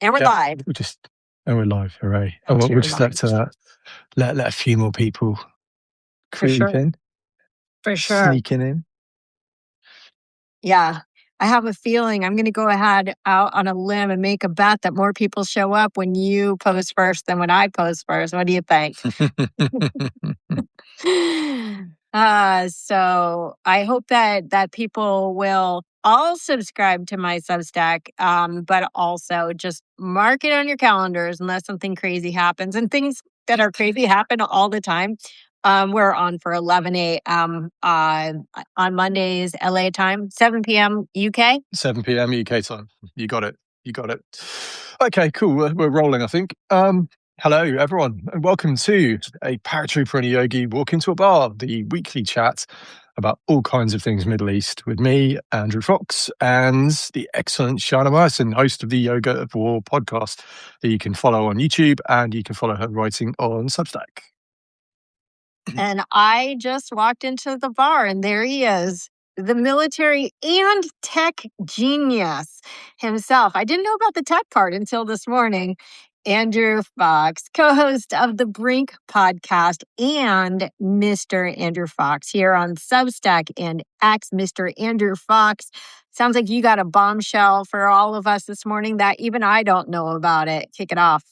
And we're live. We're live, hooray. And we'll just let a few more people creep in. For sure. Sneaking in. Yeah. I have a feeling I'm going to go ahead out on a limb and make a bet that more people show up when you post first than when I post first. What do you think? So I hope that people will all subscribe to my Substack, but also just mark it on your calendars unless something crazy happens. And things that are crazy happen all the time. We're on for 11 a.m. On Mondays, LA time, 7 p.m. UK. 7 p.m. UK time. You got it. Okay, cool. We're rolling, I think. Hello, everyone, and welcome to a Paratrooper and a Yogi walk into a bar, the weekly chat about all kinds of things Middle East with me, Andrew Fox, and the excellent Shana Meyerson, host of the Yoga of War podcast that you can follow on YouTube, and you can follow her writing on Substack. And I just walked into the bar, and there he is, the military and tech genius himself. I didn't know about the tech part until this morning. Andrew Fox, co-host of the Brink Podcast, and Mr. Andrew Fox here on Substack and X. Mr. Andrew Fox, sounds like you got a bombshell for all of us this morning that even I don't know about it. Kick it off.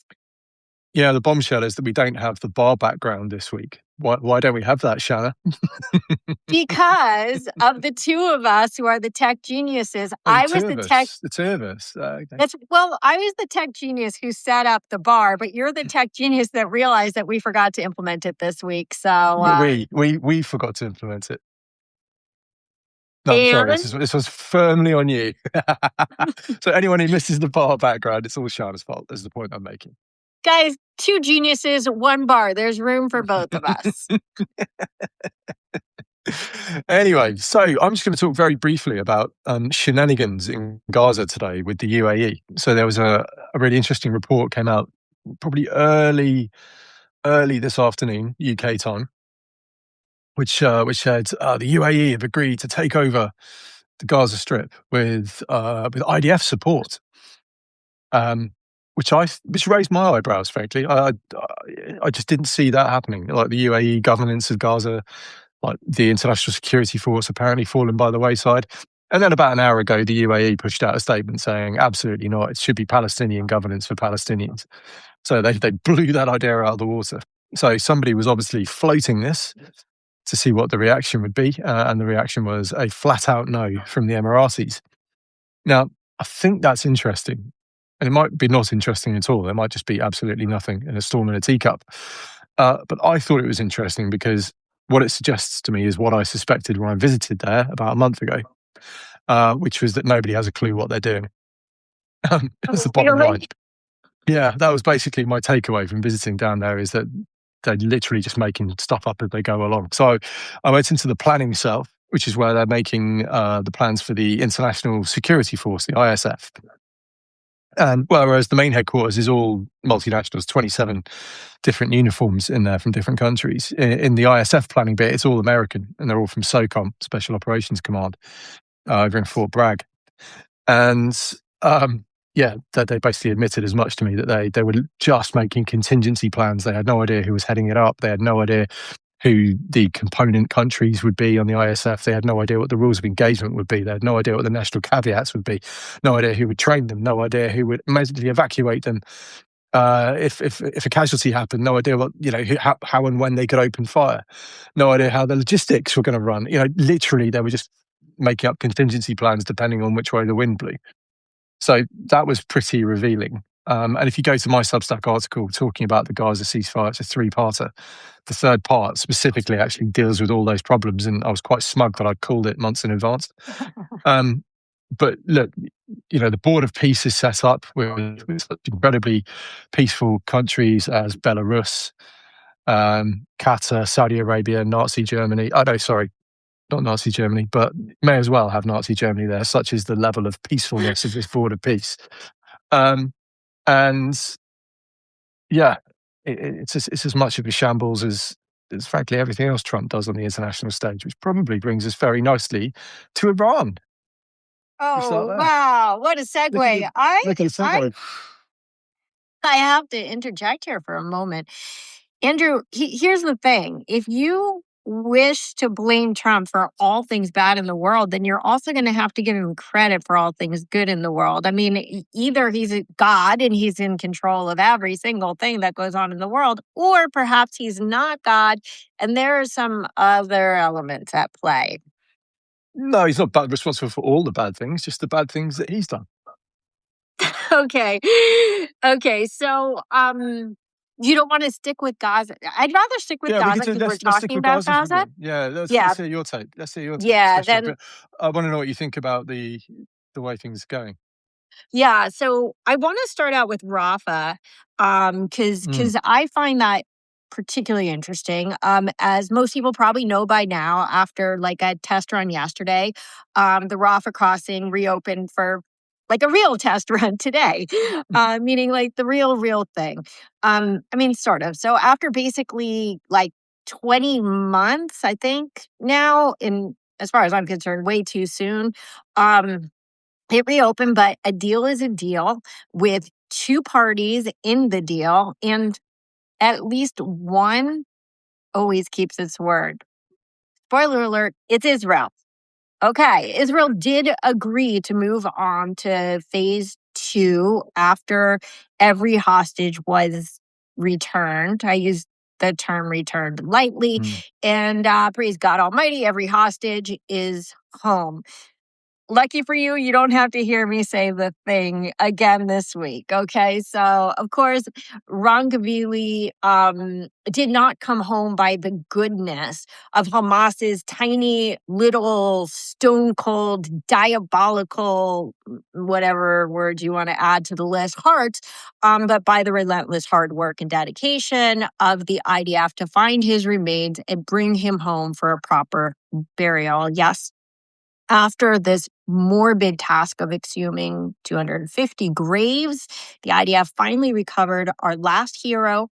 Yeah, the bombshell is that we don't have the bar background this week. Why don't we have that, Shana? Because of the two of us who are the tech geniuses. The two of us. Okay. I was the tech genius who set up the bar, but you're the tech genius that realized that we forgot to implement it this week. So we forgot to implement it. No, I'm sorry. This was firmly on you. So anyone who misses the bar background, it's all Shana's fault. That's the point I'm making. Guys, two geniuses, one bar. There's room for both of us. Anyway, so I'm just going to talk very briefly about shenanigans in Gaza today with the UAE. So there was a really interesting report came out probably early this afternoon, UK time, which said the UAE have agreed to take over the Gaza Strip with IDF support. Which raised my eyebrows, frankly. I just didn't see that happening. Like the UAE governance of Gaza, like the International Security Force apparently fallen by the wayside. And then about an hour ago, the UAE pushed out a statement saying, absolutely not, it should be Palestinian governance for Palestinians. So they blew that idea out of the water. So somebody was obviously floating this to see what the reaction would be. And the reaction was a flat out no from the Emiratis. Now, I think that's interesting. And it might be not interesting at all. There might just be absolutely nothing in a storm in a teacup. But I thought it was interesting because what it suggests to me is what I suspected when I visited there about a month ago, which was that nobody has a clue what they're doing. That's the bottom line. Yeah, that was basically my takeaway from visiting down there, is that they're literally just making stuff up as they go along. So I went into the planning cell, which is where they're making the plans for the International Security Force, the ISF. Whereas the main headquarters is all multinationals, 27 different uniforms in there from different countries. In the ISF planning bit, it's all American, and they're all from SOCOM, Special Operations Command, over in Fort Bragg. And they basically admitted as much to me that they were just making contingency plans. They had no idea who was heading it up. They had no idea who the component countries would be on the ISF. They had no idea what the rules of engagement would be. They had no idea what the national caveats would be. No idea who would train them. No idea who would immediately evacuate them. If a casualty happened, no idea what, how and when they could open fire. No idea how the logistics were going to run. Literally they were just making up contingency plans depending on which way the wind blew. So that was pretty revealing. And if you go to my Substack article talking about the Gaza ceasefire, it's a 3-parter. The third part specifically actually deals with all those problems, and I was quite smug that I'd called it months in advance. But look, the Board of Peace is set up with such incredibly peaceful countries as Belarus, Qatar, Saudi Arabia, Nazi Germany. Oh, no, sorry, not Nazi Germany, but may as well have Nazi Germany there. Such is the level of peacefulness of this Board of Peace. And yeah, it's as much of a shambles as frankly everything else Trump does on the international stage, which probably brings us very nicely to Iran. Oh, wow. What a segue. Look at the segue. I have to interject here for a moment. Andrew, here's the thing. If you wish to blame Trump for all things bad in the world, then you're also going to have to give him credit for all things good in the world. I mean, either he's a God and he's in control of every single thing that goes on in the world, or perhaps he's not God and there are some other elements at play. No, he's not responsible for all the bad things, just the bad things that he's done. Okay. Okay. So, you don't want to stick with Gaza. I'd rather stick with Gaza because we're let's stick talking with about Gaza for a Gaza. bit. Yeah, Yeah. let's hear your take. Let's hear your take. Yeah. Especially, Then, I want to know what you think about the way things are going. yeah. So I want to start out with Rafah, because I find that particularly interesting. As most people probably know by now, after like a test run yesterday, the Rafah Crossing reopened for like a real test run today, meaning like the real thing. I mean, sort of. So after basically like 20 months, I think now, in as far as I'm concerned, way too soon. It reopened, but a deal is a deal with two parties in the deal, and at least one always keeps its word. Spoiler alert, it's Israel. Okay, Israel did agree to move on to phase 2 after every hostage was returned. I use the term returned lightly. And praise God Almighty, every hostage is home. Lucky for you, you don't have to hear me say the thing again this week. Okay. So, of course, Rangavili did not come home by the goodness of Hamas's tiny little stone cold, diabolical, whatever word you want to add to the list, hearts, but by the relentless hard work and dedication of the IDF to find his remains and bring him home for a proper burial. Yes. After this morbid task of exhuming 250 graves, the IDF finally recovered our last hero,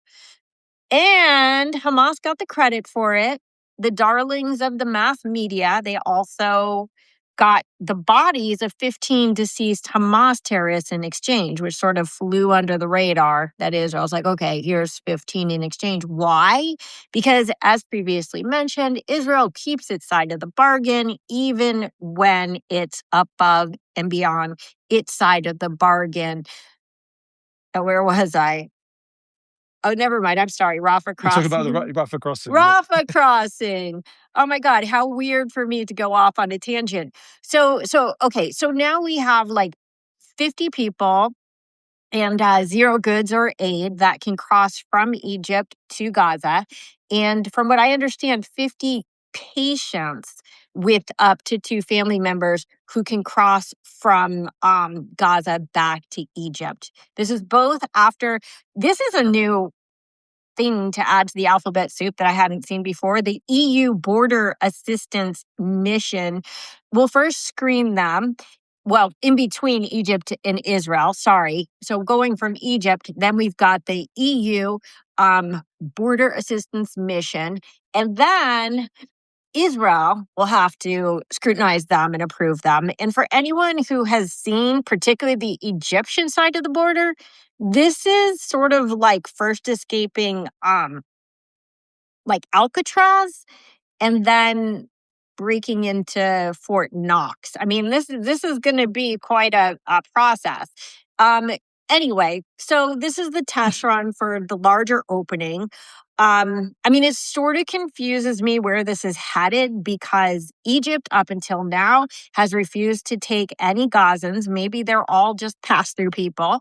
and Hamas got the credit for it. The darlings of the mass media, they also got the bodies of 15 deceased Hamas terrorists in exchange, which sort of flew under the radar. That is, I was like, okay, here's 15 in exchange. Why? Because as previously mentioned, Israel keeps its side of the bargain, even when it's above and beyond its side of the bargain. Where was I? Oh, never mind. I'm sorry. Rafah You're talking about Crossing. the Rafah Crossing. Rafah Crossing. Oh my God, how weird for me to go off on a tangent. Okay, so now we have like 50 people and zero goods or aid that can cross from Egypt to Gaza. And from what I understand, 50 patients with up to 2 family members who can cross from Gaza back to Egypt. This is a new thing to add to the alphabet soup that I hadn't seen before. The EU Border Assistance Mission will first screen them. Well, in between Egypt and Israel, sorry. So going from Egypt, then we've got the EU Border Assistance Mission. And then Israel will have to scrutinize them and approve them. And for anyone who has seen particularly the Egyptian side of the border, this is sort of like first escaping like Alcatraz and then breaking into Fort Knox. I mean, this is going to be quite a process. Anyway, so this is the test run for the larger opening. I mean, it sort of confuses me where this is headed because Egypt, up until now, has refused to take any Gazans. Maybe they're all just pass-through people.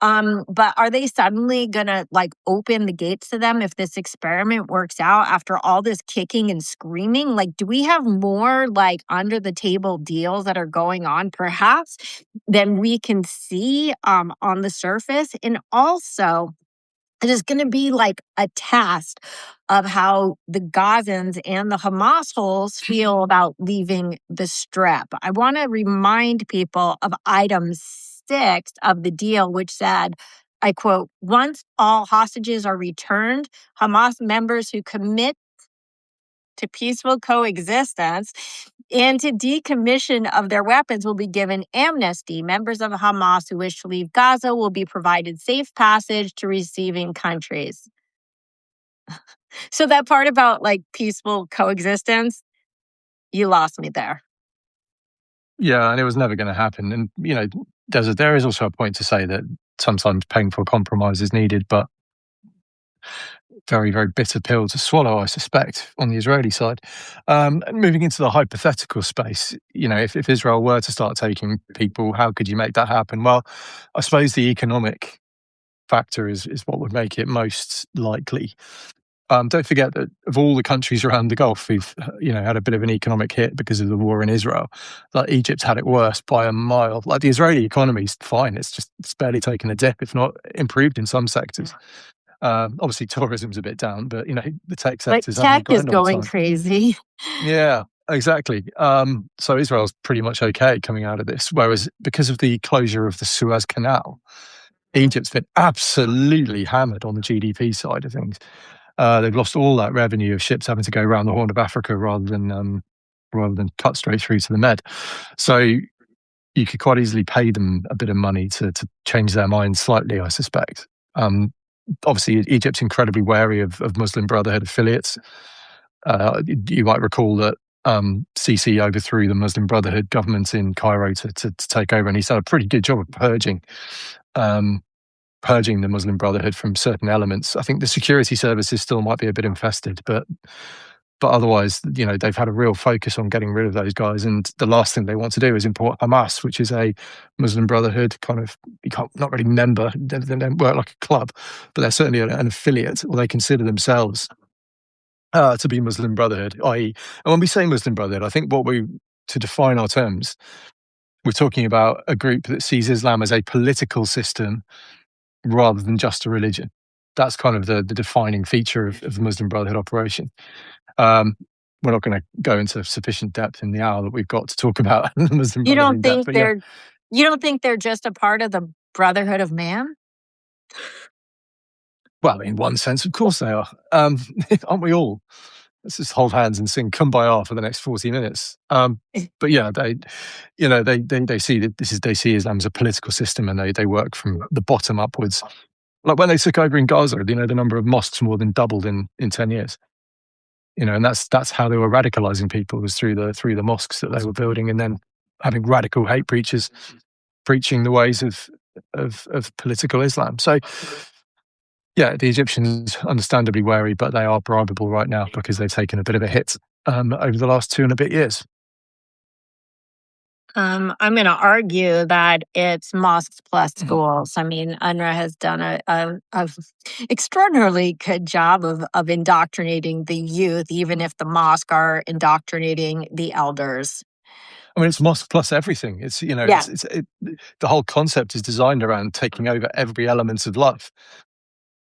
But are they suddenly gonna like open the gates to them if this experiment works out after all this kicking and screaming? Like, do we have more like under the table deals that are going on, perhaps, than we can see on the surface? And also, it is going to be like a test of how the Gazans and the Hamas holes feel about leaving the strip. I want to remind people of item 6 of the deal, which said, I quote, once all hostages are returned, Hamas members who commit to peaceful coexistence And to decommission of their weapons will be given amnesty. Members of Hamas who wish to leave Gaza will be provided safe passage to receiving countries. So that part about like peaceful coexistence, you lost me there. Yeah, and it was never going to happen. And, there is also a point to say that sometimes painful compromise is needed, but very, very bitter pill to swallow, I suspect, on the Israeli side. Moving into the hypothetical space, if Israel were to start taking people, how could you make that happen? Well, I suppose the economic factor is what would make it most likely. Don't forget that of all the countries around the Gulf who've had a bit of an economic hit because of the war in Israel, like Egypt had it worse by a mile. Like the Israeli economy is fine; it's barely taken a dip, if not improved in some sectors. Obviously, tourism's a bit down, but the tech sector's But having a tech is grand old going time. crazy. Yeah, exactly. So Israel's pretty much okay coming out of this, whereas because of the closure of the Suez Canal, Egypt's been absolutely hammered on the GDP side of things. They've lost all that revenue of ships having to go around the Horn of Africa rather than cut straight through to the Med. So you could quite easily pay them a bit of money to change their minds slightly, I suspect. Obviously, Egypt's incredibly wary of Muslim Brotherhood affiliates. You might recall that Sisi overthrew the Muslim Brotherhood government in Cairo to take over, and he's done a pretty good job of purging the Muslim Brotherhood from certain elements. I think the security services still might be a bit infested, but otherwise, they've had a real focus on getting rid of those guys. And the last thing they want to do is import Hamas, which is a Muslim Brotherhood not really member. They don't work like a club, but they're certainly an affiliate, or they consider themselves to be Muslim Brotherhood, i.e., and when we say Muslim Brotherhood, I think to define our terms, we're talking about a group that sees Islam as a political system rather than just a religion. That's kind of the defining feature of the Muslim Brotherhood operation. We're not going to go into sufficient depth in the hour that we've got to talk about the Muslim Brotherhood. You don't think they're just a part of the Brotherhood of Man? Well, in one sense, of course they are. Aren't we all? Let's just hold hands and sing "Kumbaya" for the next 40 minutes. But yeah, they see that they see Islam as a political system, and they work from the bottom upwards. Like when they took over in Gaza, the number of mosques more than doubled in 10 years. And that's how they were radicalizing people, was through the mosques that they were building, and then having radical hate preachers preaching the ways of political Islam. So yeah, the Egyptians understandably wary, but they are bribable right now because they've taken a bit of a hit over the last 2 and a bit years. I'm going to argue that it's mosques plus schools. I mean, UNRWA has done a extraordinarily good job of indoctrinating the youth, even if the mosque are indoctrinating the elders. I mean, it's mosque plus everything. It's the whole concept is designed around taking over every element of life,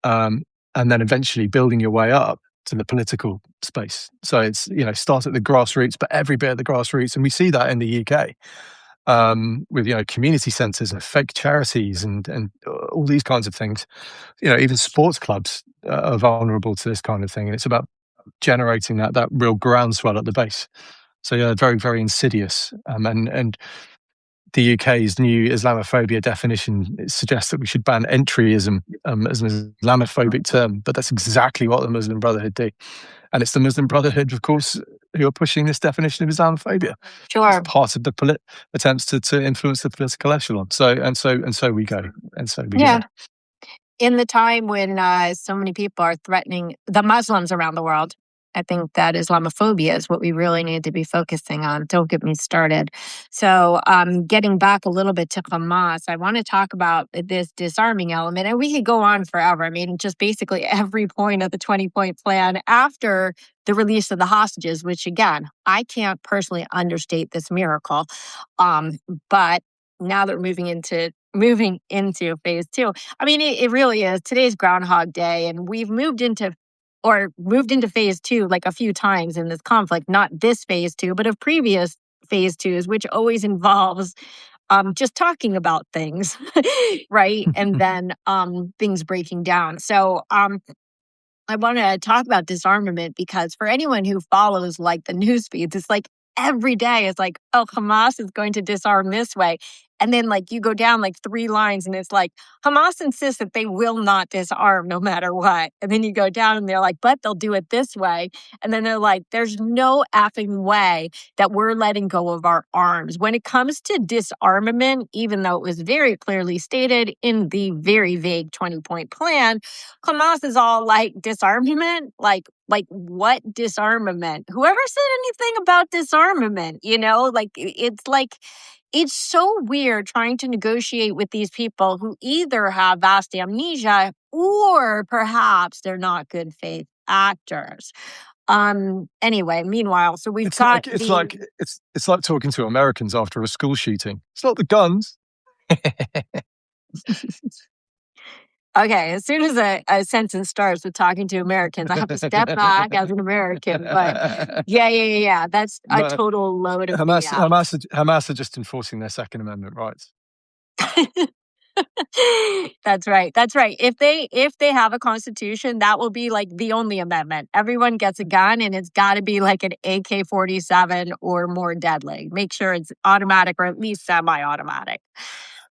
and then eventually building your way up to the political space. So it's start at the grassroots, but every bit of the grassroots, and we see that in the UK with community centres and fake charities and all these kinds of things. Even sports clubs are vulnerable to this kind of thing, and it's about generating that real groundswell at the base. So yeah, very, very insidious. And the UK's new Islamophobia definition suggests that we should ban entryism as an Islamophobic term, but that's exactly what the Muslim Brotherhood do. And it's the Muslim Brotherhood, of course, who are pushing this definition of Islamophobia. Sure. It's part of the attempts to influence the political echelon. So we go. Yeah. In the time when so many people are threatening the Muslims around the world, I think that Islamophobia is what we really need to be focusing on. Don't get me started. So getting back a little bit to Hamas, I want to talk about this disarming element. And we could go on forever. I mean, just basically every point of the 20-point plan after the release of the hostages, which again, I can't personally understate this miracle. But now that we're moving into phase 2, I mean, it really is. Today's Groundhog Day, and we've moved into phase 2 like a few times in this conflict, not this phase 2, but of previous phase 2s, which always involves just talking about things, right? And then things breaking down. So I want to talk about disarmament because for anyone who follows like the news feeds, it's like every day it's like, oh, Hamas is going to disarm this way. And then like you go down like 3 lines and it's like, Hamas insists that they will not disarm no matter what. And then you go down and they're like, but they'll do it this way. And then they're like, there's no effing way that we're letting go of our arms. When it comes to disarmament, even though it was very clearly stated in the very vague 20-point plan, Hamas is all like, disarmament? Like what disarmament? Whoever said anything about disarmament, it's so weird trying to negotiate with these people who either have vast amnesia or perhaps they're not good faith actors. Anyway, meanwhile, so we've got it's like talking to Americans after a school shooting. It's not the guns. Okay, as soon as a sentence starts with talking to Americans, I have to step back as an American. But yeah. That's a total load of BS. Hamas are just enforcing their Second Amendment rights. That's right. If they have a constitution, that will be like the only amendment. Everyone gets a gun, and it's got to be like an AK-47 or more deadly. Make sure it's automatic or at least semi-automatic.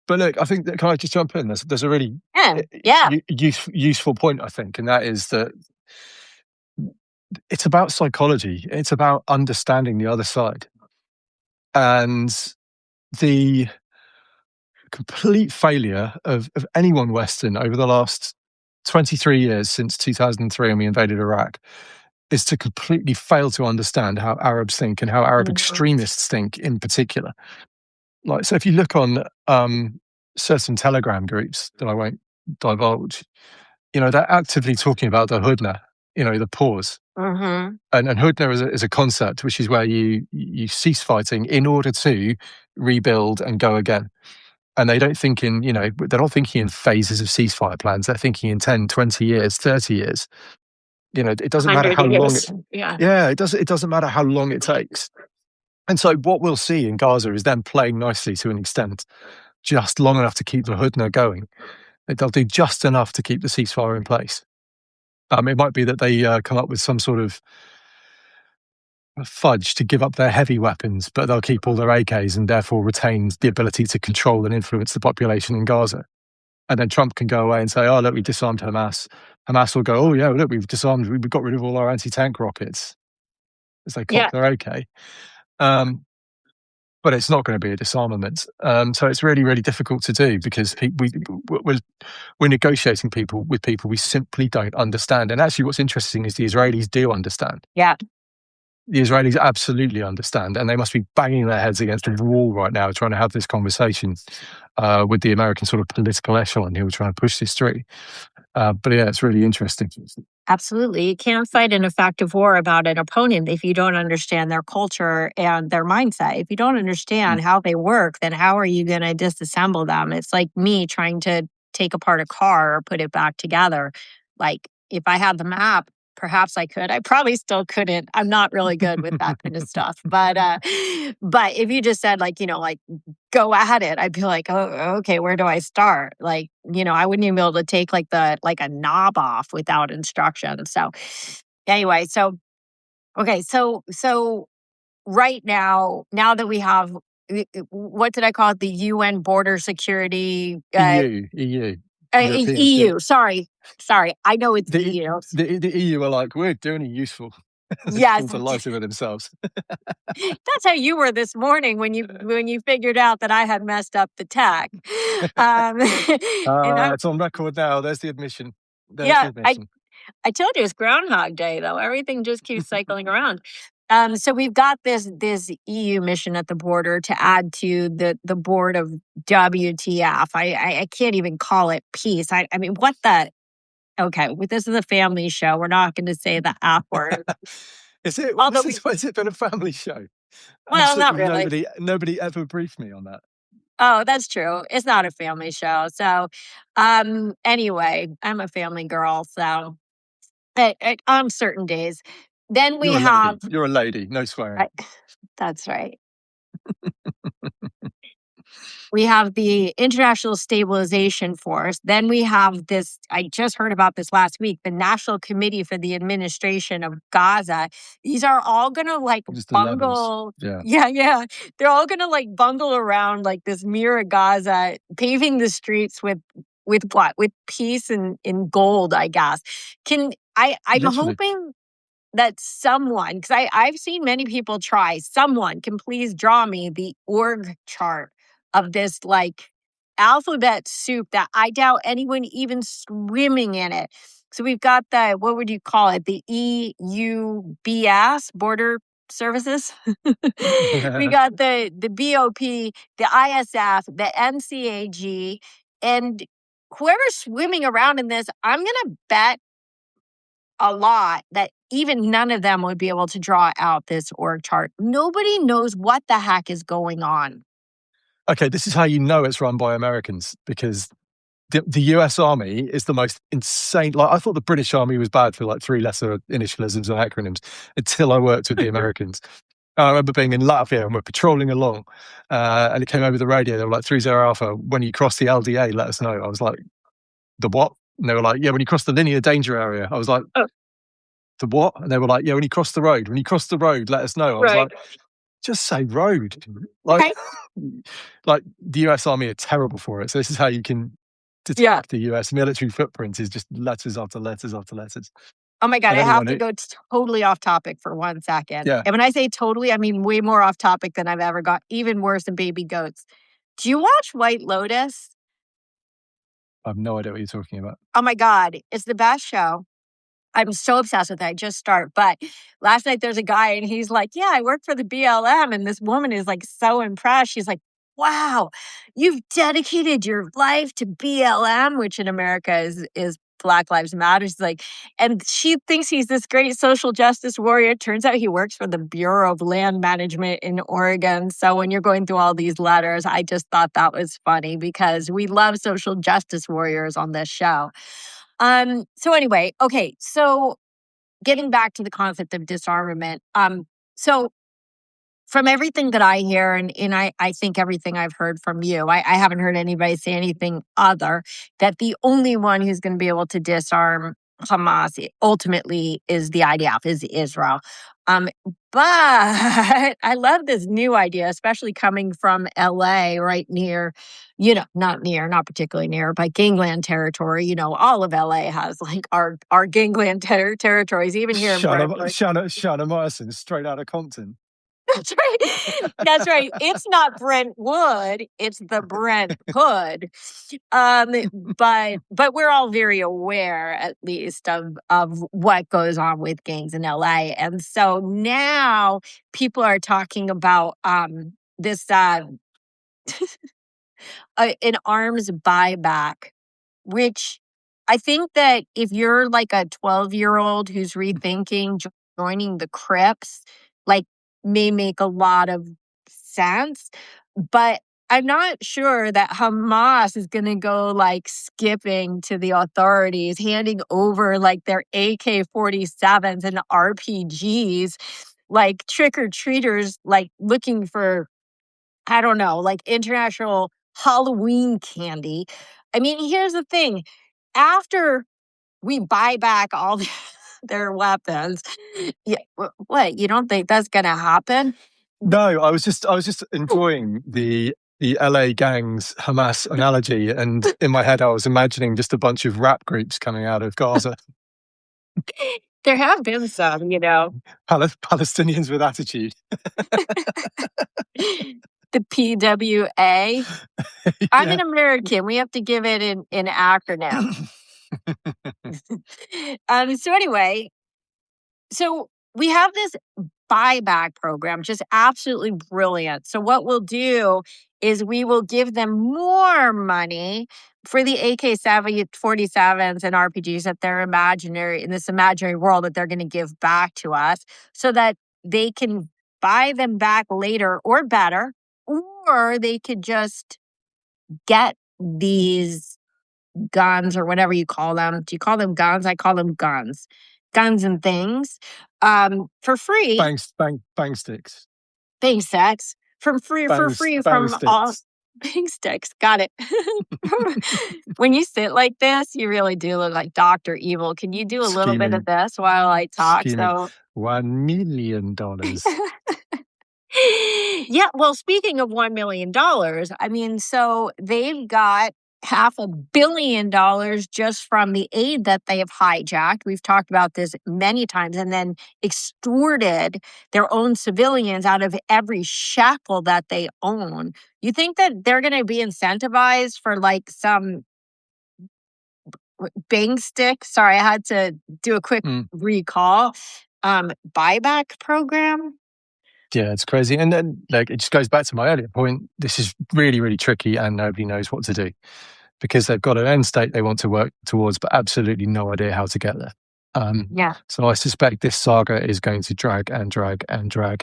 But look, I think can I just jump in? There's a really useful point, I think, and that is that it's about psychology. It's about understanding the other side, and the complete failure of anyone Western over the last 23 years since 2003 when we invaded Iraq is to completely fail to understand how Arabs think and how Arab extremists think in particular. Like, so if you look on certain Telegram groups that I won't divulge, they're actively talking about the Hudna, the pause. Mm-hmm. And Hudna is a concept which is where you cease fighting in order to rebuild and go again. And they don't think they're not thinking in phases of ceasefire plans. They're thinking in 10, 20 years, 30 years. It doesn't matter how long. It doesn't matter how long it takes. And so what we'll see in Gaza is them playing nicely to an extent, just long enough to keep the Hudna going. They'll do just enough to keep the ceasefire in place. It might be that they come up with some sort of fudge to give up their heavy weapons, but they'll keep all their AKs and therefore retain the ability to control and influence the population in Gaza. And then Trump can go away and say, oh, look, we disarmed Hamas. Hamas will go, oh, yeah, look, we've got rid of all our anti-tank rockets as they cock their AK. But it's not going to be a disarmament. So it's really, really difficult to do because we're negotiating with people we simply don't understand. And actually what's interesting is the Israelis do understand. Yeah. The Israelis absolutely understand, and they must be banging their heads against a wall right now trying to have this conversation with the American sort of political echelon who are trying to push this through. But yeah, it's really interesting. Absolutely. You can't fight an effective war about an opponent if you don't understand their culture and their mindset. If you don't understand how they work, then how are you going to disassemble them? It's like me trying to take apart a car or put it back together. Like, if I had the map, perhaps I could. I probably still couldn't. I'm not really good with that kind of stuff. But if you just said go at it, I'd be like, oh, okay, where do I start? I wouldn't even be able to take a knob off without instructions. So anyway, so right now that we have, what did I call it? The UN border security EU. EU. Sorry. I know it's the EU. The EU are like, we're doing it useful. Yes. To lie to themselves. That's how you were this morning when you figured out that I had messed up the tag. It's on record now. There's the admission. I told you it's Groundhog Day, though. Everything just keeps cycling around. So we've got this EU mission at the border to add to the board of WTF. I can't even call it peace. I mean, what the? Okay, this is a family show. We're not going to say the F word. Is it? Has it been a family show? Well, not really. Nobody ever briefed me on that. Oh, that's true. It's not a family show. So, anyway, I'm a family girl. So, on certain days. Then You're a lady. No swearing. That's right. We have the International Stabilization Force. Then we have this, I just heard about this last week, the National Committee for the Administration of Gaza. These are all going to like Just the bungle. levels. Yeah. They're all going to like bungle around like this mirror of Gaza, paving the streets with what? With peace and in gold, I guess. I'm Literally. hoping that someone, because I've seen many people try, someone can please draw me the org chart of this like alphabet soup that I doubt anyone even swimming in it. So we've got the, what would you call it? The EUBS, Border Services. We got the BOP, the ISF, the NCAG, and whoever's swimming around in this, I'm going to bet a lot that even none of them would be able to draw out this org chart. Nobody knows what the heck is going on. Okay, this is how you know it's run by Americans, because the US Army is the most insane. Like, I thought the British Army was bad for like 3 lesser initialisms and acronyms until I worked with the Americans. I remember being in Latvia and we're patrolling along, and it came over the radio. They were like, 30 Alpha, when you cross the LDA, let us know. I was like, the what? And they were like, yeah, when you cross the linear danger area. I was like, oh. The what? And they were like, yeah, when you cross the road. When you cross the road, let us know. I was like, just say road. Like, like the US Army are terrible for it. So this is how you can detect the US military footprint, is just letters after letters after letters. Oh my God, I have to go totally off topic for 1 second. Yeah. And when I say totally, I mean way more off topic than I've ever got, even worse than baby goats. Do you watch White Lotus? I have no idea what you're talking about. Oh my God, it's the best show. I'm so obsessed with it. I just start. But last night there's a guy and he's like, yeah, I work for the BLM. And this woman is like so impressed. She's like, wow, you've dedicated your life to BLM, which in America is Black Lives Matter. She's like, and she thinks he's this great social justice warrior. It turns out he works for the Bureau of Land Management in Oregon. So when you're going through all these letters, I just thought that was funny because we love social justice warriors on this show. So anyway, okay. So getting back to the concept of disarmament. So from everything that I hear, and I think everything I've heard from you, I haven't heard anybody say anything other that the only one who's going to be able to disarm Hamas ultimately is the IDF, is Israel. But I love this new idea, especially coming from LA, right near, not particularly near, but gangland territory. All of LA has like our gangland territories, even here in Brooklyn. Shana Meyerson, straight out of Compton. That's right. That's right. It's not Brentwood. It's the Brent Hood. But we're all very aware, at least, of what goes on with gangs in LA. And so now people are talking about this an arms buyback, which I think that if you're like a 12-year-old who's rethinking joining the Crips, like, may make a lot of sense. But I'm not sure that Hamas is going to go like skipping to the authorities, handing over like their AK-47s and RPGs, like trick-or-treaters, like looking for, I don't know, like international Halloween candy. I mean, here's the thing. After we buy back all their weapons, what? You don't think that's going to happen? No, I was just enjoying the LA gangs Hamas analogy, and in my head I was imagining just a bunch of rap groups coming out of Gaza. There have been some, Palestinians with attitude. The PWA. I'm an American. We have to give it an acronym. So anyway, so we have this buyback program, just absolutely brilliant. So what we'll do is we will give them more money for the AK-47s and RPGs that they're in this imaginary world that they're going to give back to us, so that they can buy them back later or better, or they could just get these guns or whatever you call them. Do you call them guns? I call them guns. Guns and things for free. Bang sticks. Bang sticks. For free from all. Big sticks. Got it. When you sit like this, you really do look like Dr. Evil. Can you do a little bit of this while I talk? Scheming. So $1 million. yeah, well, speaking of $1 million, I mean, so they've got $500 million just from the aid that they have hijacked. We've talked about this many times, and then extorted their own civilians out of every shekel that they own. You think that they're going to be incentivized for like some bang stick? Sorry, I had to do a quick recall. Buyback program? Yeah, it's crazy. And then like it just goes back to my earlier point. This is really, really tricky and nobody knows what to do because they've got an end state they want to work towards, but absolutely no idea how to get there. So I suspect this saga is going to drag and drag and drag.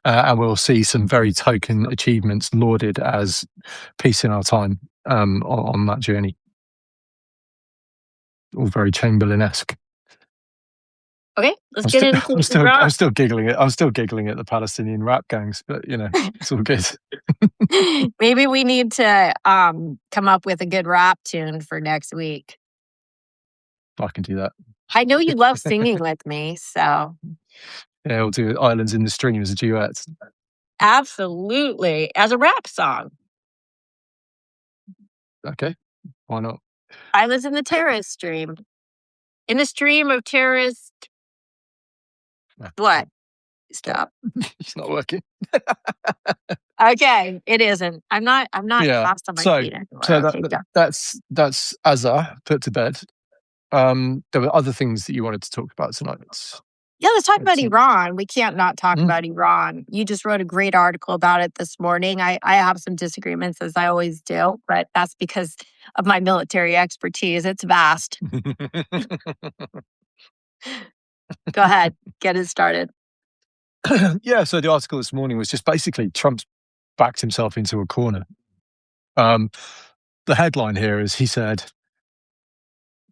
And we'll see some very token achievements lauded as peace in our time on that journey. All very Chamberlain-esque. Okay, let's get into I'm still giggling at the Palestinian rap gangs, but you know, it's all good. Maybe we need to come up with a good rap tune for next week. I can do that. I know you love singing with me, so yeah, we'll do Islands in the Stream as a duet. Absolutely, as a rap song. Okay, why not? Islands in the terrorist stream. In the stream of terrorist. What? Stop. It's not working. Okay, it isn't. I'm not fast on my feet anymore. So that's Azza put to bed. There were other things that you wanted to talk about tonight. Yeah, let's talk about Iran. We can't not talk about Iran. You just wrote a great article about it this morning. I have some disagreements, as I always do, but that's because of my military expertise. It's vast. Go ahead. Get it started. Yeah, so the article this morning was just basically Trump's backed himself into a corner. The headline here is he said,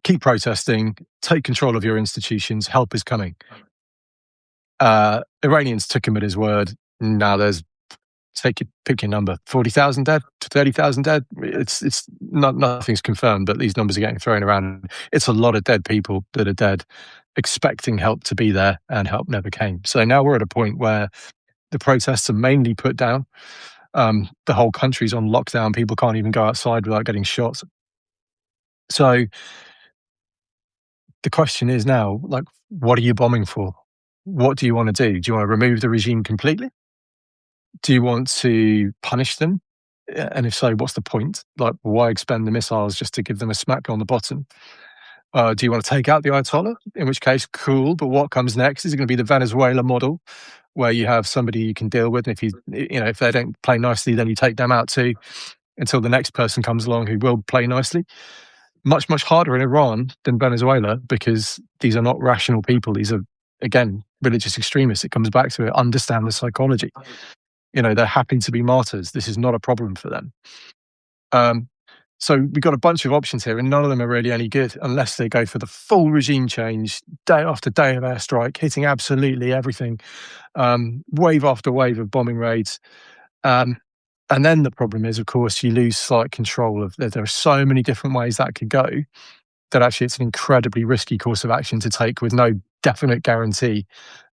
keep protesting, take control of your institutions, help is coming. Iranians took him at his word. Now pick your number, 40,000 dead, 30,000 dead. It's not, nothing's confirmed, but these numbers are getting thrown around. It's a lot of dead people that are dead, expecting help to be there, and help never came. So now we're at a point where the protests are mainly put down. The whole country's on lockdown. People can't even go outside without getting shot. So the question is now, like, what are you bombing for? What do you want to do? Do you want to remove the regime completely? Do you want to punish them? And if so, what's the point? Like, why expend the missiles just to give them a smack on the bottom? Do you want to take out the Ayatollah? In which case, cool. But what comes next? Is it going to be the Venezuela model, where you have somebody you can deal with, and if they don't play nicely, then you take them out too, until the next person comes along who will play nicely? Much, much harder in Iran than Venezuela, because these are not rational people. These are, again, religious extremists. It comes back to it. Understand the psychology. They're happy to be martyrs. This is not a problem for them. So we've got a bunch of options here, and none of them are really any good unless they go for the full regime change, day after day of airstrike, hitting absolutely everything, wave after wave of bombing raids. And then the problem is, of course, you lose slight control of. There are so many different ways that could go that actually it's an incredibly risky course of action to take with no definite guarantee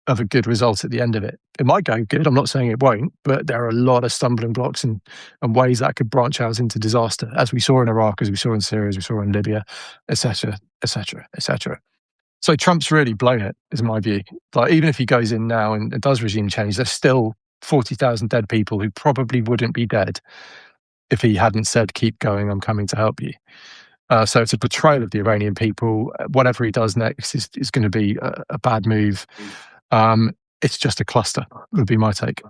of a good result at the end of it. It might go good. I'm not saying it won't, but there are a lot of stumbling blocks and ways that could branch out into disaster, as we saw in Iraq, as we saw in Syria, as we saw in Libya, etc., etc., etc. So Trump's really blown it, is my view. Like, even if he goes in now and does regime change, there's still 40,000 dead people who probably wouldn't be dead if he hadn't said, keep going, I'm coming to help you. So it's a betrayal of the Iranian people. Whatever he does next is going to be a bad move. It's just a cluster, would be my take.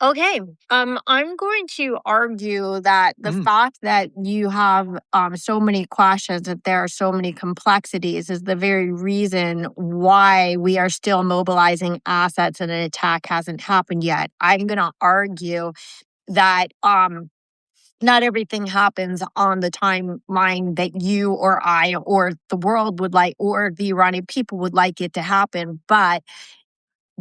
Okay. I'm going to argue that the fact that you have so many questions, that there are so many complexities, is the very reason why we are still mobilizing assets and an attack hasn't happened yet. I'm going to argue that not everything happens on the timeline that you or I or the world would like, or the Iranian people would like it to happen. But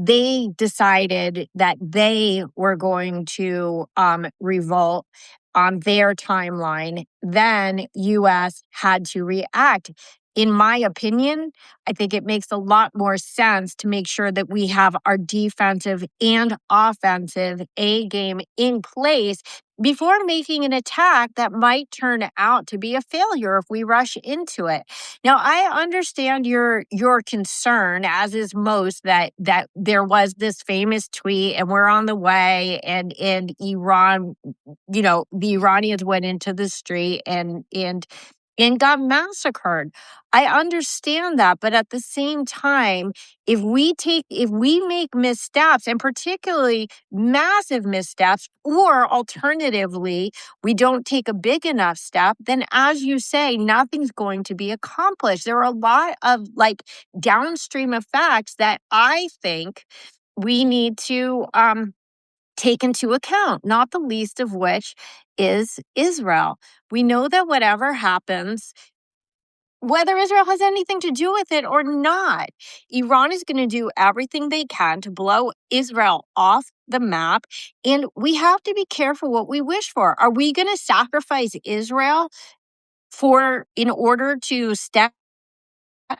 they decided that they were going to revolt on their timeline. Then U.S. had to react. In my opinion, I think it makes a lot more sense to make sure that we have our defensive and offensive A game in place before making an attack that might turn out to be a failure if we rush into it. Now, I understand your concern, as is most, that there was this famous tweet and we're on the way, and Iran, the Iranians went into the street and got massacred. I understand that, but at the same time, if we make missteps, and particularly massive missteps, or alternatively, we don't take a big enough step, then as you say, nothing's going to be accomplished. There are a lot of downstream effects that I think we need to take into account, not the least of which is Israel. We know that whatever happens, whether Israel has anything to do with it or not, Iran is going to do everything they can to blow Israel off the map. And we have to be careful what we wish for. Are we going to sacrifice Israel in order to step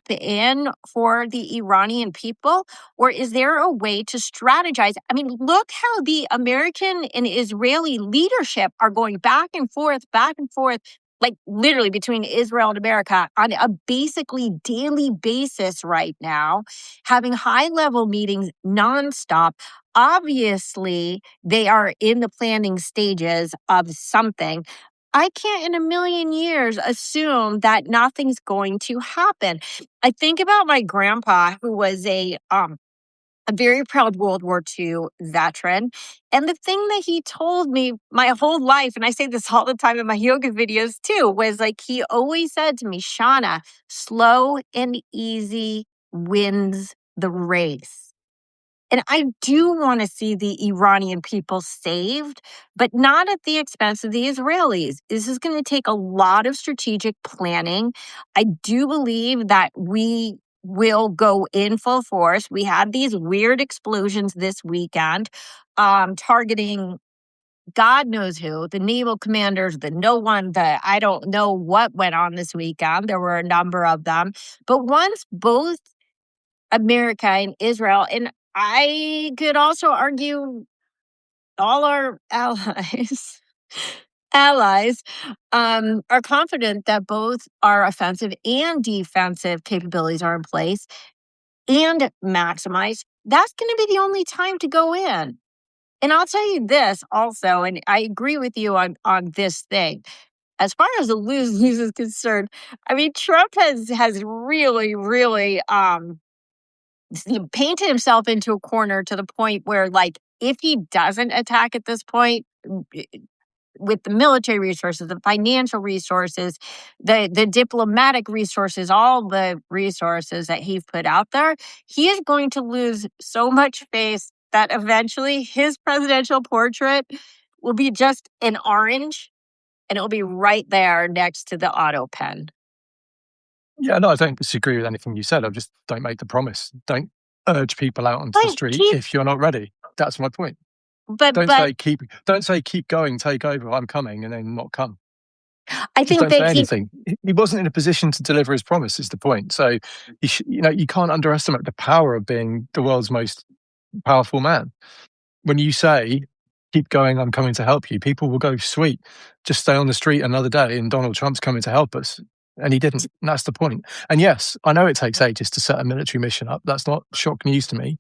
in for the Iranian people? Or is there a way to strategize? I mean, look how the American and Israeli leadership are going back and forth, like literally between Israel and America on a basically daily basis right now, having high-level meetings nonstop. Obviously, they are in the planning stages of something. I can't in a million years assume that nothing's going to happen. I think about my grandpa, who was a very proud World War II veteran. And the thing that he told me my whole life, and I say this all the time in my yoga videos too, was he always said to me, Shana, slow and easy wins the race. And I do want to see the Iranian people saved, but not at the expense of the Israelis. This is going to take a lot of strategic planning. I do believe that we will go in full force. We had these weird explosions this weekend, targeting God knows who, the naval commanders, I don't know what went on this weekend. There were a number of them. But once both America and Israel, and I could also argue all our allies are confident that both our offensive and defensive capabilities are in place and maximized. That's going to be the only time to go in. And I'll tell you this also, and I agree with you on this thing. As far as the lose-lose is concerned, I mean, Trump has really, really he painted himself into a corner to the point where, if he doesn't attack at this point, with the military resources, the financial resources, the diplomatic resources, all the resources that he's put out there, he is going to lose so much face that eventually his presidential portrait will be just an orange, and it'll be right there next to the auto pen. Yeah, no, I don't disagree with anything you said. I just don't make the promise. Don't urge people out onto the street if you're not ready. That's my point. Don't say keep going, take over, I'm coming, and then not come. I think don't say anything. He wasn't in a position to deliver his promise, is the point. So you can't underestimate the power of being the world's most powerful man. When you say keep going, I'm coming to help you, people will go, sweet, just stay on the street another day and Donald Trump's coming to help us. And he didn't. And that's the point. And yes, I know it takes ages to set a military mission up. That's not shock news to me.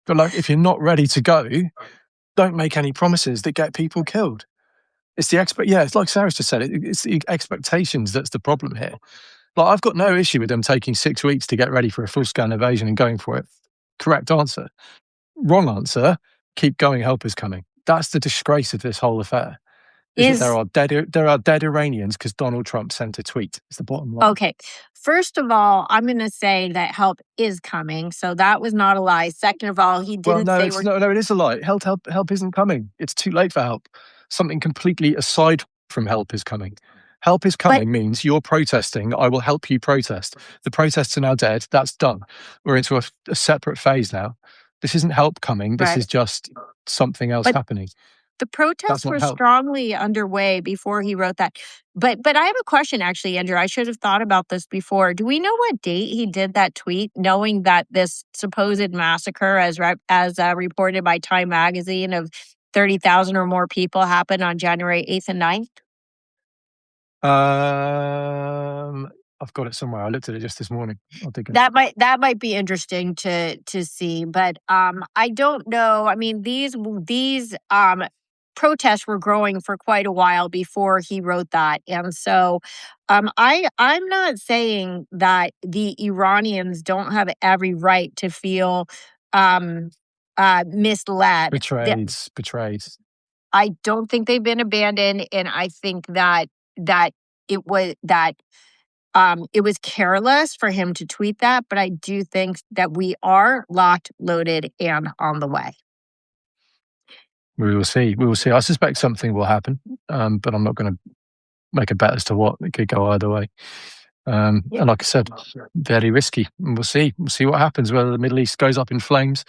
But if you're not ready to go, don't make any promises that get people killed. It's it's like Sarah just said, it's the expectations that's the problem here. I've got no issue with them taking 6 weeks to get ready for a full-scale invasion and going for it. Correct answer. Wrong answer, keep going, help is coming. That's the disgrace of this whole affair. There are dead Iranians because Donald Trump sent a tweet. It's the bottom line. Okay. First of all, I'm going to say that help is coming. So that was not a lie. Second of all, he didn't No, it is a lie. Help isn't coming. It's too late for help. Something completely aside from help is coming. Help is coming means you're protesting. I will help you protest. The protests are now dead. That's done. We're into a separate phase now. This isn't help coming. This Right. is just something else happening. The protests were strongly underway before he wrote that. But I have a question, actually, Andrew. I should have thought about this before. Do we know what date he did that tweet, knowing that this supposed massacre, as reported by Time Magazine, of 30,000 or more people happened on January 8th and 9th? I've got it somewhere. I looked at it just this morning. I'll dig it. That might be interesting to see, but I don't know. I mean, these protests were growing for quite a while before he wrote that, and so I'm not saying that the Iranians don't have every right to feel misled, betrayed. I don't think they've been abandoned, and I think that it was it was careless for him to tweet that, but I do think that we are locked, loaded, and on the way. We will see. We will see. I suspect something will happen, but I'm not going to make a bet as to what. It could go either way. And like I said, very risky. And we'll see. We'll see what happens, whether the Middle East goes up in flames,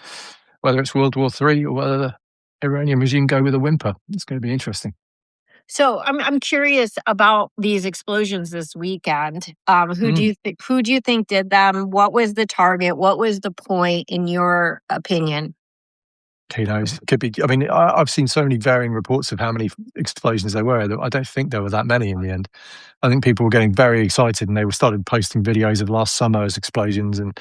whether it's World War III, or whether the Iranian regime go with a whimper. It's going to be interesting. So I'm curious about these explosions this weekend. Who do you think did them? What was the target? What was the point, in your opinion? Who knows? Could be. I mean, I've seen so many varying reports of how many explosions there were. I don't think there were that many in the end. I think people were getting very excited, and they started posting videos of last summer's explosions, and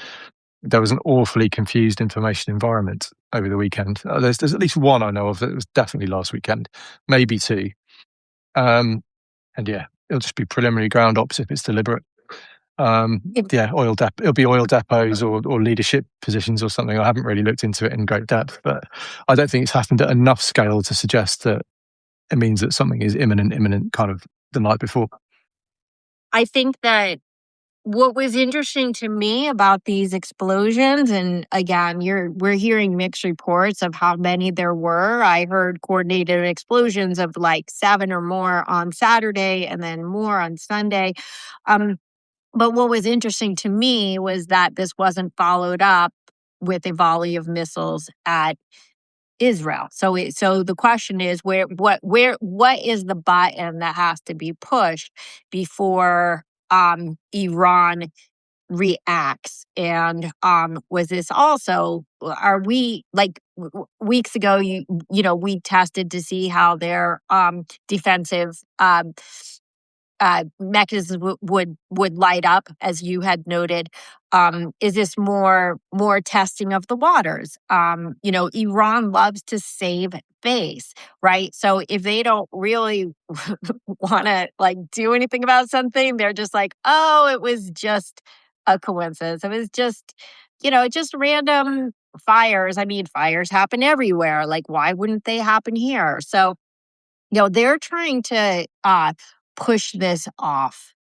there was an awfully confused information environment over the weekend. There's at least one I know of that was definitely last weekend, maybe two. And yeah, it'll just be preliminary ground ops if it's deliberate. It'll be oil depots or leadership positions or something. I haven't really looked into it in great depth, but I don't think it's happened at enough scale to suggest that it means that something is imminent kind of the night before. I think that what was interesting to me about these explosions, and again, we're hearing mixed reports of how many there were. I heard coordinated explosions of like 7 or more on Saturday and then more on Sunday. But what was interesting to me was that this wasn't followed up with a volley of missiles at Israel. So the question is, what is the button that has to be pushed before Iran reacts? And was this also, are we, like weeks ago, you know, we tested to see how their defensive mechanisms would light up, as you had noted. Is this more testing of the waters? You know, Iran loves to save face, right? So if they don't really want to like do anything about something, they're just like, oh, it was just a coincidence. It was just, you know, just random fires. I mean, fires happen everywhere. Like, why wouldn't they happen here? So, you know, they're trying to push this off.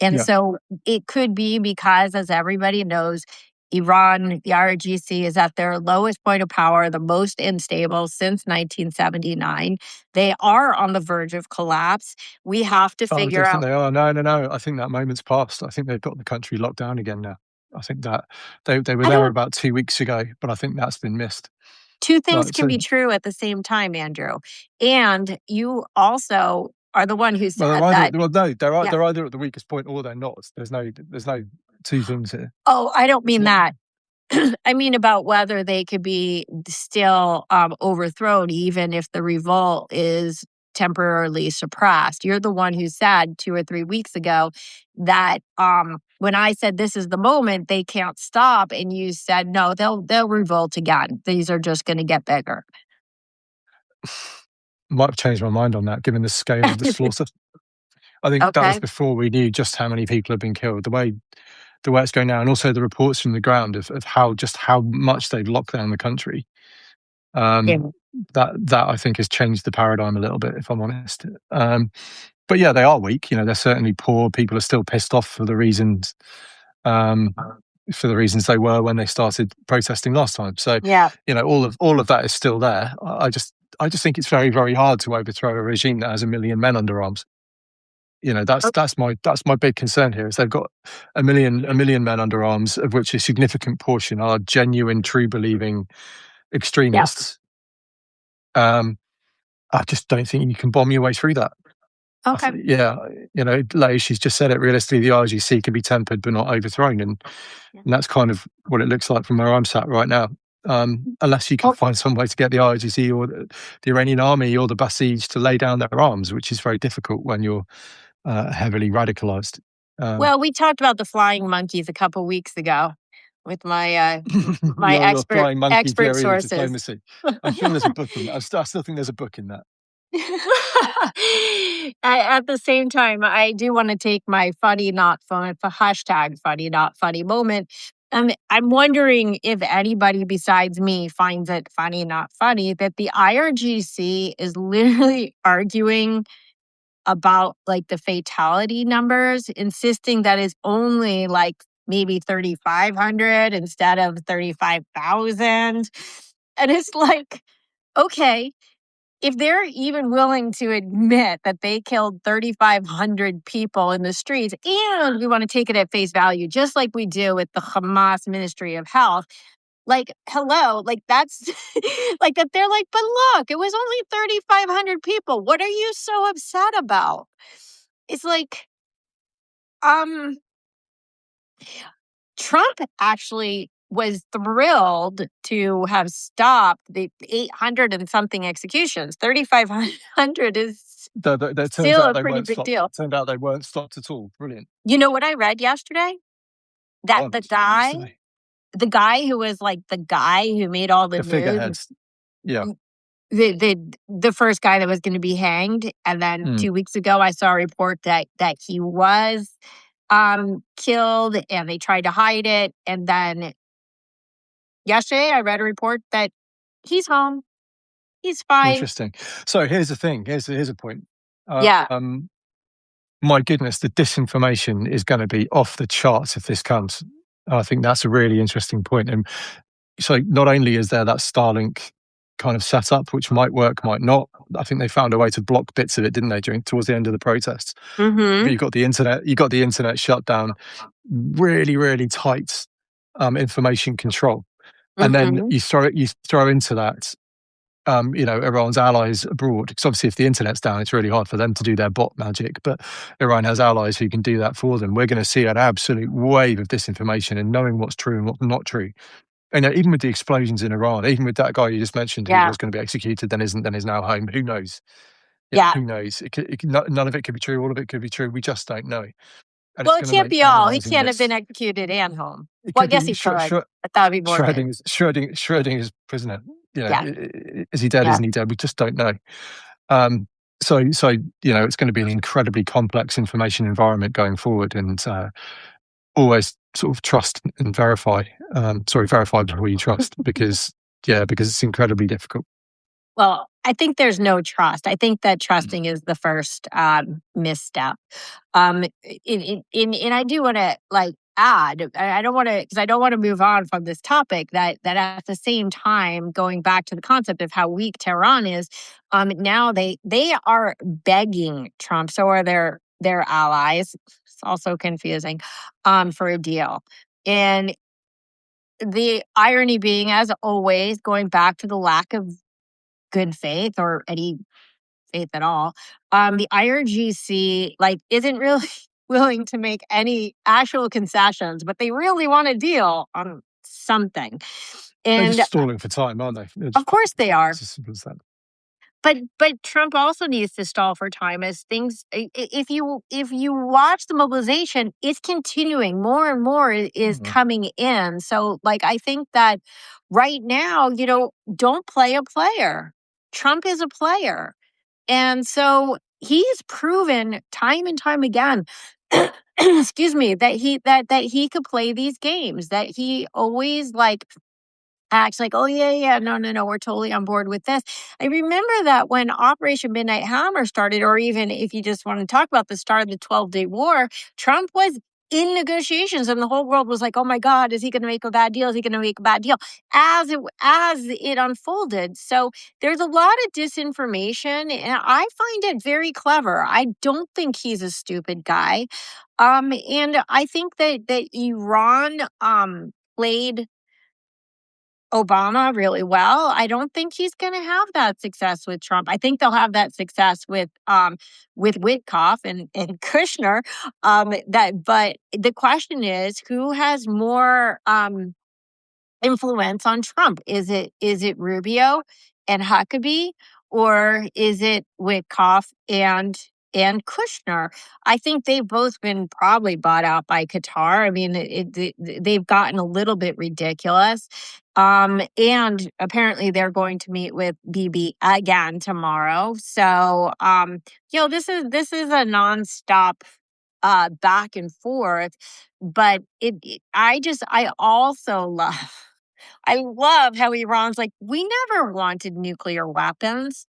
And so it could be because, as everybody knows, Iran, the IRGC, is at their lowest point of power, the most unstable since 1979. They are on the verge of collapse. We have to figure out. They are. No. I think that moment's passed. I think they've got the country locked down again now. I think that they were there about 2 weeks ago, but I think that's been missed. Two things can be true at the same time, Andrew. And you also are the one who said that. Well, no, they're either at the weakest point or they're not. There's no two things here. Oh, I don't mean that. I mean about whether they could be still overthrown, even if the revolt is temporarily suppressed. You're the one who said 2 or 3 weeks ago that when I said this is the moment, they can't stop, and you said no, they'll revolt again. These are just going to get bigger. Might have changed my mind on that, given the scale of the slaughter. I think that was before we knew just how many people have been killed. The way it's going now, and also the reports from the ground of how much they've locked down the country. That I think has changed the paradigm a little bit, if I'm honest. But yeah, they are weak. You know, they're certainly poor. People are still pissed off for the reasons they were when they started protesting last time. So you know, all of that is still there. I just think it's very, very hard to overthrow a regime that has 1 million men under arms. That's my big concern here. Is they've got a million men under arms, of which a significant portion are genuine, true believing extremists. I just don't think you can bomb your way through that. Okay. Like she's just said it. Realistically, the IRGC can be tempered but not overthrown, and that's kind of what it looks like from where I'm sat right now. Unless you can find some way to get the IRGC or the Iranian army or the Basij to lay down their arms, which is very difficult when you're heavily radicalized. Well, we talked about the flying monkeys a couple weeks ago with my my expert sources. Diplomacy. I'm sure there's a book in that. I still think there's a book in that. At the same time, I do want to take my funny not funny hashtag funny not funny moment. I'm wondering if anybody besides me finds it funny not funny that the IRGC is literally arguing about like the fatality numbers, insisting that it's only like maybe 3,500 instead of 35,000. And it's like, okay, if they're even willing to admit that they killed 3,500 people in the streets, and we want to take it at face value, just like we do with the Hamas Ministry of Health, like, hello, like that's like that. They're like, but look, it was only 3,500 people. What are you so upset about? It's like, Trump actually was thrilled to have stopped the 800 and something executions. 3,500 is still a pretty big deal. It turned out they weren't stopped at all. Brilliant. You know what I read yesterday? That the guy who was like the guy who made all the figureheads. Yeah. The first guy that was going to be hanged. And then 2 weeks ago, I saw a report that he was killed and they tried to hide it. And then yesterday, I read a report that he's home. He's fine. Interesting. So here's the thing. Here's a point. My goodness, the disinformation is going to be off the charts if this comes. I think that's a really interesting point. And so not only is there that Starlink kind of setup, which might work, might not. I think they found a way to block bits of it, didn't they, towards the end of the protests? Mm-hmm. But you got the internet shut down, really, really tight information control. And then you throw into that, Iran's allies abroad. Because obviously, if the internet's down, it's really hard for them to do their bot magic. But Iran has allies who can do that for them. We're going to see an absolute wave of disinformation and knowing what's true and what's not true. And even with the explosions in Iran, even with that guy you just mentioned who was going to be executed, then is now home. Who knows? Who knows? None of it could be true. All of it could be true. We just don't know. And well, it can't be all. He can't have been executed and home. Well, I guess he could. But that would be more. Schrodinger's prisoner. Is he dead? Isn't he dead? We just don't know. So it's going to be an incredibly complex information environment going forward, and always sort of trust and verify. Verify before you trust, because it's incredibly difficult. Well, I think there's no trust. I think that trusting is the first misstep. And I do want to add, I don't want to, because I don't want to move on from this topic, that at the same time, going back to the concept of how weak Tehran is, now they are begging Trump, so are their allies. It's also confusing, for a deal. And the irony being, as always, going back to the lack of good faith or any faith at all, the IRGC isn't really willing to make any actual concessions, but they really want a deal on something. And they're just stalling for time, aren't they? Of course they are. It's as simple as that. But Trump also needs to stall for time as things. If you watch the mobilization, it's continuing. More and more is coming in. So I think that right now, don't play a player. Trump is a player, and so he's proven time and time again. Excuse me, that he could play these games. That he always acts like, oh, no, we're totally on board with this. I remember that when Operation Midnight Hammer started, or even if you just want to talk about the start of the 12-Day War, Trump was in negotiations, and the whole world was like, oh my God, is he going to make a bad deal? Is he going to make a bad deal? As it unfolded. So there's a lot of disinformation, and I find it very clever. I don't think he's a stupid guy. And I think that Iran played Obama really well. I don't think he's going to have that success with Trump. I think they'll have that success with Witkoff and Kushner. But the question is, who has more influence on Trump? Is it Rubio and Huckabee, or is it Witkoff and Kushner? I think they've both been probably bought out by Qatar. I mean, they've gotten a little bit ridiculous. And apparently they're going to meet with Bibi again tomorrow. So, this is a nonstop back and forth. But I also love how Iran's like, we never wanted nuclear weapons.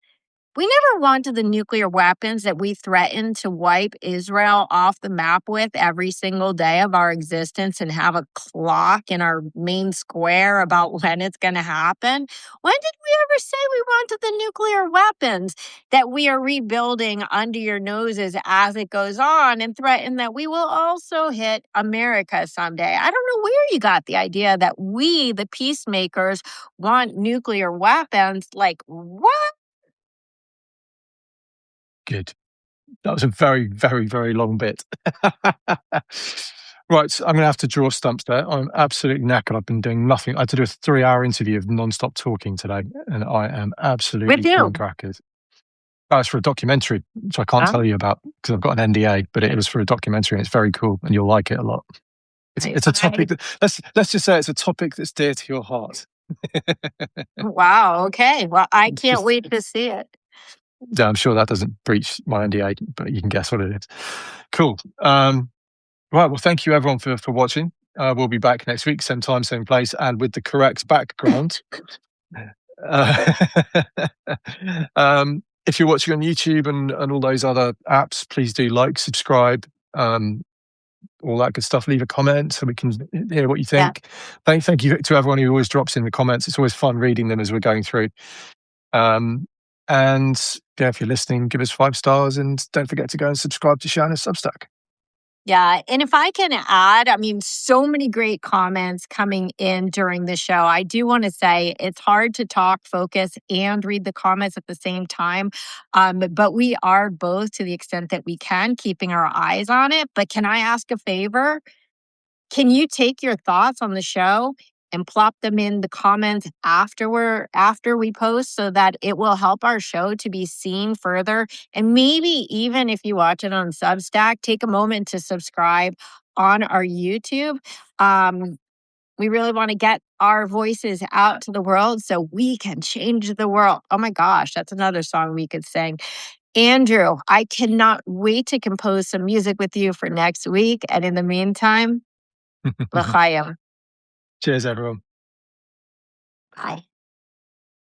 We never wanted the nuclear weapons that we threaten to wipe Israel off the map with every single day of our existence and have a clock in our main square about when it's going to happen. When did we ever say we wanted the nuclear weapons that we are rebuilding under your noses as it goes on, and threaten that we will also hit America someday? I don't know where you got the idea that we, the peacemakers, want nuclear weapons. Like, what? Good. That was a very, very, very long bit. Right, so I'm going to have to draw stumps there. I'm absolutely knackered. I've been doing nothing. I had to do a 3-hour interview of non-stop talking today, and I am absolutely crackers. It's for a documentary, which I can't tell you about because I've got an NDA, but it was for a documentary, and it's very cool, and you'll like it a lot. It's a topic that, let's just say it's a topic that's dear to your heart. Wow, okay. Well, I can't wait to see it. Yeah, I'm sure that doesn't breach my NDA, but you can guess what it is. Cool. Right, well, thank you everyone for watching. We'll be back next week, same time, same place, and with the correct background. If you're watching on YouTube and all those other apps, please do like, subscribe, all that good stuff. Leave a comment so we can hear what you think. Yeah. Thank you to everyone who always drops in the comments. It's always fun reading them as we're going through. And yeah, if you're listening, give us 5 stars, and don't forget to go and subscribe to Shana's Substack. Yeah. And if I can add, I mean, so many great comments coming in during the show. I do want to say it's hard to talk, focus, and read the comments at the same time. But we are both, to the extent that we can, keeping our eyes on it. But can I ask a favor? Can you take your thoughts on the show and plop them in the comments after we post, so that it will help our show to be seen further? And maybe even if you watch it on Substack, take a moment to subscribe on our YouTube. We really want to get our voices out to the world so we can change the world. Oh my gosh, that's another song we could sing. Andrew, I cannot wait to compose some music with you for next week. And in the meantime, l'chaim. Cheers, everyone. Bye.